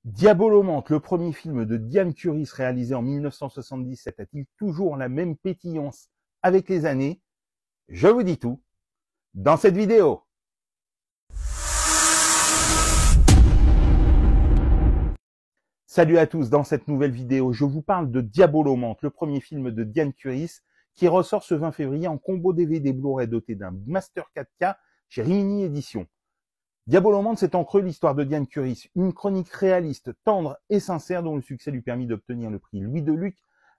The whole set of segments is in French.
Diabolomante, le premier film de Diane Curis réalisé en 1977, a-t-il toujours la même pétillance avec les années? Je vous dis tout dans cette vidéo. Salut à tous, dans cette nouvelle vidéo, je vous parle de Diabolomante, le premier film de Diane Curis qui ressort ce 20 février en combo DVD Blu-ray doté d'un Master 4K chez Rimini Éditions. Diabolomante, c'est en creux l'histoire de Diane Curis, une chronique réaliste, tendre et sincère dont le succès lui permit d'obtenir le prix Louis Deluc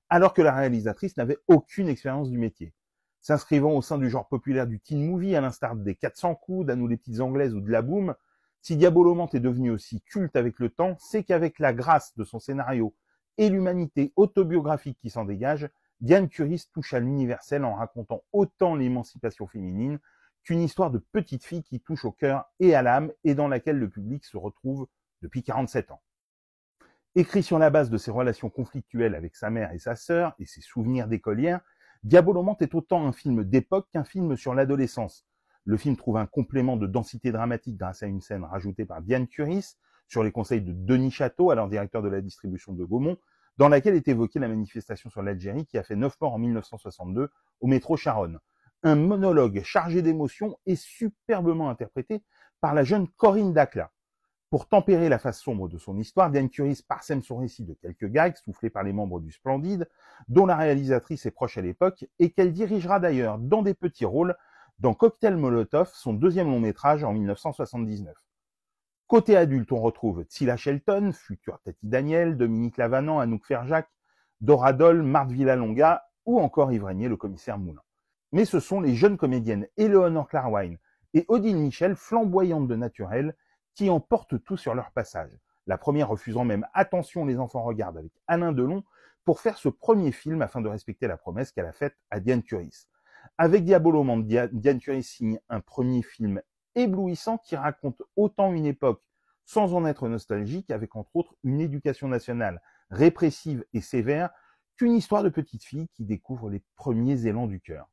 alors que la réalisatrice n'avait aucune expérience du métier. S'inscrivant au sein du genre populaire du teen movie, à l'instar des 400 coups, d'À nous les petites anglaises ou de La Boum, si Diabolomante est devenu aussi culte avec le temps, c'est qu'avec la grâce de son scénario et l'humanité autobiographique qui s'en dégage, Diane Curis touche à l'universel en racontant autant l'émancipation féminine qu'une histoire de petite fille qui touche au cœur et à l'âme et dans laquelle le public se retrouve depuis 47 ans. Écrit sur la base de ses relations conflictuelles avec sa mère et sa sœur et ses souvenirs d'écolière, Diabolomante est autant un film d'époque qu'un film sur l'adolescence. Le film trouve un complément de densité dramatique grâce à une scène rajoutée par Diane Curis sur les conseils de Denis Château, alors directeur de la distribution de Gaumont, dans laquelle est évoquée la manifestation sur l'Algérie qui a fait 9 morts en 1962 au métro Charonne. Un monologue chargé d'émotions et superbement interprété par la jeune Corinne Dacla. Pour tempérer la face sombre de son histoire, Diane Curis parsème son récit de quelques gags soufflés par les membres du Splendide, dont la réalisatrice est proche à l'époque et qu'elle dirigera d'ailleurs dans des petits rôles dans Cocktail Molotov, son deuxième long métrage en 1979. Côté adulte, on retrouve Tsila Shelton, future Tati Daniel, Dominique Lavanant, Anouk Ferjac, Dora Dole, Marthe Villalonga ou encore Yves Régnier, le commissaire Moulin. Mais ce sont les jeunes comédiennes Éléonore Clarwine et Odile Michel, flamboyantes de naturel, qui emportent tout sur leur passage. La première refusant même « Attention, les enfants regardent » avec Alain Delon pour faire ce premier film afin de respecter la promesse qu'elle a faite à Diane Curis. Avec Diabolomante, Diane Curis signe un premier film éblouissant qui raconte autant une époque sans en être nostalgique, avec entre autres une éducation nationale répressive et sévère, qu'une histoire de petite fille qui découvre les premiers élans du cœur.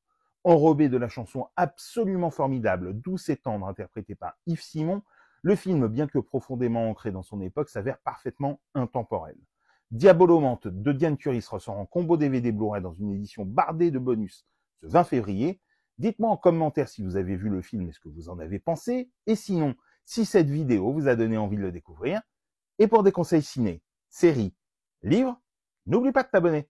Enrobé de la chanson absolument formidable, douce et tendre, interprétée par Yves Simon, le film, bien que profondément ancré dans son époque, s'avère parfaitement intemporel. Diabolomante de Diane Curis ressort en combo DVD Blu-ray dans une édition bardée de bonus ce 20 février. Dites-moi en commentaire si vous avez vu le film et ce que vous en avez pensé, et sinon, si cette vidéo vous a donné envie de le découvrir. Et pour des conseils ciné, séries, livres, n'oublie pas de t'abonner.